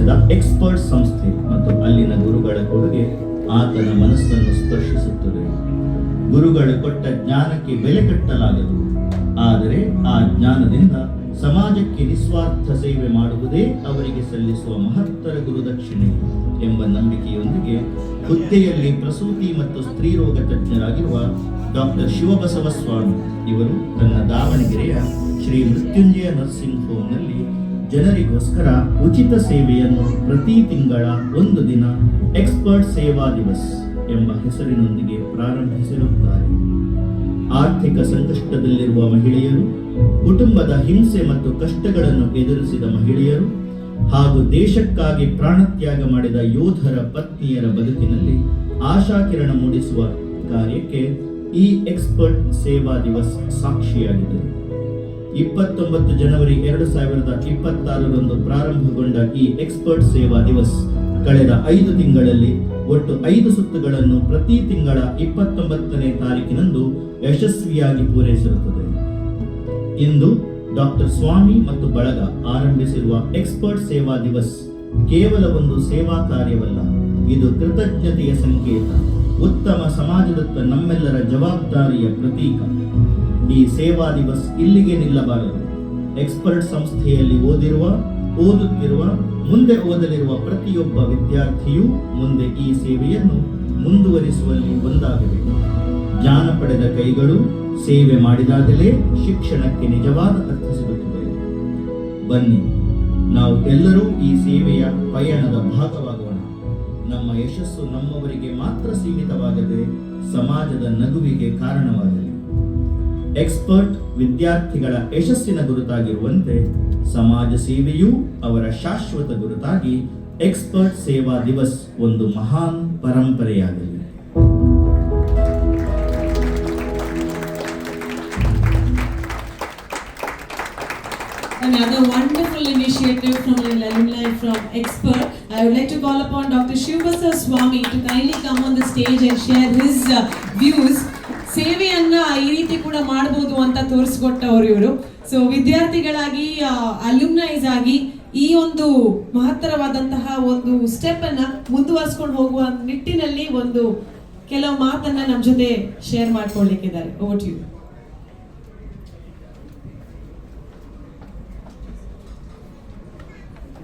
ನಡೆಸಿದ ಎಕ್ಸ್ಪರ್ಟ್ ಸಂಸ್ಥೆ ಮತ್ತು ಅಲ್ಲಿನ ಗುರುಗಳ ಕೊಡುಗೆ ಆತನ ಮನಸ್ಸನ್ನು ಸ್ಪರ್ಶಿಸುತ್ತದೆ. ಗುರುಗಳು ಕೊಟ್ಟ ಜ್ಞಾನಕ್ಕೆ ಬೆಲೆ ಕಟ್ಟಲಾಗದು, ಆದರೆ ಆ ಜ್ಞಾನದಿಂದ ಸಮಾಜಕ್ಕೆ ನಿಸ್ವಾರ್ಥ ಸೇವೆ ಮಾಡುವುದೇ ಅವರಿಗೆ ಸಲ್ಲಿಸುವ ಮಹತ್ತರ ಗುರುದಕ್ಷಿಣೆ ಎಂಬ ನಂಬಿಕೆಯೊಂದಿಗೆ ಹುದ್ದೆಯಲ್ಲಿ ಪ್ರಸೂತಿ ಮತ್ತು ಸ್ತ್ರೀರೋಗ ತಜ್ಞರಾಗಿರುವ ಡಾಕ್ಟರ್ ಶಿವಬಸವ ಸ್ವಾಮಿ ಇವರು ತನ್ನ ದಾವಣಗೆರೆಯ ಶ್ರೀ ಮೃತ್ಯುಂಜಯ ನರ್ಸಿಂಗ್ ಹೋಮ್ನಲ್ಲಿ ಜನರಿಗೋಸ್ಕರ ಉಚಿತ ಸೇವೆಯನ್ನು ಪ್ರತಿ ತಿಂಗಳ ಒಂದು ದಿನ ಎಕ್ಸ್ಪರ್ಟ್ ಸೇವಾ ದಿವಸ್ ಎಂಬ ಹೆಸರಿನೊಂದಿಗೆ ಪ್ರಾರಂಭಿಸಿರುತ್ತಾರೆ. ಆರ್ಥಿಕ ಸಂಕಷ್ಟದಲ್ಲಿರುವ ಮಹಿಳೆಯರು, ಕುಟುಂಬದ ಹಿಂಸೆ ಮತ್ತು ಕಷ್ಟಗಳನ್ನು ಎದುರಿಸಿದ ಮಹಿಳೆಯರು ಹಾಗೂ ದೇಶಕ್ಕಾಗಿ ಪ್ರಾಣತ್ಯಾಗ ಮಾಡಿದ ಯೋಧರ ಪತ್ನಿಯರ ಬದುಕಿನಲ್ಲಿ ಆಶಾಕಿರಣ ಮೂಡಿಸುವ ಕಾರ್ಯಕ್ಕೆ ಈ ಎಕ್ಸ್ಪರ್ಟ್ ಸೇವಾ ದಿವಸ್ ಸಾಕ್ಷಿಯಾಗಿದೆ. 29 ಜನವರಿ 2026 ಪ್ರಾರಂಭಗೊಂಡ ಈ ಎಕ್ಸ್ಪರ್ಟ್ ಸೇವಾ ದಿವಸ್ ಕಳೆದ 5 ತಿಂಗಳಲ್ಲಿ ಒಟ್ಟು 5 ಸುತ್ತುಗಳನ್ನು ಪ್ರತಿ ತಿಂಗಳ 29ನೇ ತಾರೀಕಿನಂದು ಯಶಸ್ವಿಯಾಗಿ ಪೂರೈಸಿರುತ್ತದೆ. ಇಂದು ಡಾಕ್ಟರ್ ಸ್ವಾಮಿ ಮತ್ತು ಬಳಗ ಆರಂಭಿಸಿರುವ ಎಕ್ಸ್ಪರ್ಟ್ ಸೇವಾ ದಿವಸ್ ಕೇವಲ ಒಂದು ಸೇವಾ ಕಾರ್ಯವಲ್ಲ, ಇದು ಕೃತಜ್ಞತೆಯ ಸಂಕೇತ, ಉತ್ತಮ ಸಮಾಜದತ್ತ ನಮ್ಮೆಲ್ಲರ ಜವಾಬ್ದಾರಿಯ ಪ್ರತೀಕ. ಈ ಸೇವಾ ದಿವಸ್ ಇಲ್ಲಿಗೆ ನಿಲ್ಲಬಾರದು. ಎಕ್ಸ್ಪರ್ಟ್ ಸಂಸ್ಥೆಯಲ್ಲಿ ಓದುತ್ತಿರುವ ಮುಂದೆ ಓದಲಿರುವ ಪ್ರತಿಯೊಬ್ಬ ವಿದ್ಯಾರ್ಥಿಯೂ ಮುಂದೆ ಈ ಸೇವೆಯನ್ನು ಮುಂದುವರಿಸುವಲ್ಲಿ ಒಂದಾಗಬೇಕು. ಜ್ಞಾನ ಪಡೆದ ಕೈಗಳು ಸೇವೆ ಮಾಡಿದಾಗಲೇ ಶಿಕ್ಷಣಕ್ಕೆ ನಿಜವಾದ ಅರ್ಥ ಸಿಗುತ್ತದೆ. ಬನ್ನಿ, ನಾವು ಎಲ್ಲರೂ ಈ ಸೇವೆಯ ಪಯಣದ ಭಾಗವಾಗೋಣ. ನಮ್ಮ ಯಶಸ್ಸು ನಮ್ಮವರಿಗೆ ಮಾತ್ರ ಸೀಮಿತವಾಗದೆ ಸಮಾಜದ ನಗುವಿಗೆ ಕಾರಣವಾಗಲಿ. ಎಕ್ಸ್ಪರ್ಟ್ ವಿದ್ಯಾರ್ಥಿಗಳ ಯಶಸ್ಸಿನ ಗುರುತಾಗಿರುವಂತೆ ಸಮಾಜ ಸೇವೆಯೂ ಅವರ ಶಾಶ್ವತ ಗುರುತಾಗಿ ಎಕ್ಸ್ಪರ್ಟ್ ಸೇವಾ ದಿವಸ್ ಒಂದು ಮಹಾನ್ ಪರಂಪರೆಯಾಗಲಿ. Another wonderful initiative from an alumni from Expert. I would like to call upon Dr. Shivbasa Swami to kindly come on the stage and share his views. ಸೇವೆಯನ್ನ ಈ ರೀತಿ ಕೂಡ ಮಾಡಬಹುದು ಅಂತ ತೋರಿಸ್ಕೊಟ್ಟವರು ಇವರು. ಸೊ ವಿದ್ಯಾರ್ಥಿಗಳಾಗಿ ಅಲ್ಯುಮ್ನೈಸ್ ಆಗಿ ಈ ಒಂದು ಮಹತ್ತರವಾದಂತಹ ಒಂದು ಸ್ಟೆಪ್ ಅನ್ನ ಮುಂದುವರಿಸಿಕೊಂಡು ಹೋಗುವ ನಿಟ್ಟಿನಲ್ಲಿ ಒಂದು ಕೆಲವು ಮಾತನ್ನ ನಮ್ಮ ಜೊತೆ ಶೇರ್ ಮಾಡ್ಕೊಳ್ಳಿಕ್ಕಿದ್ದಾರೆ. Over to you.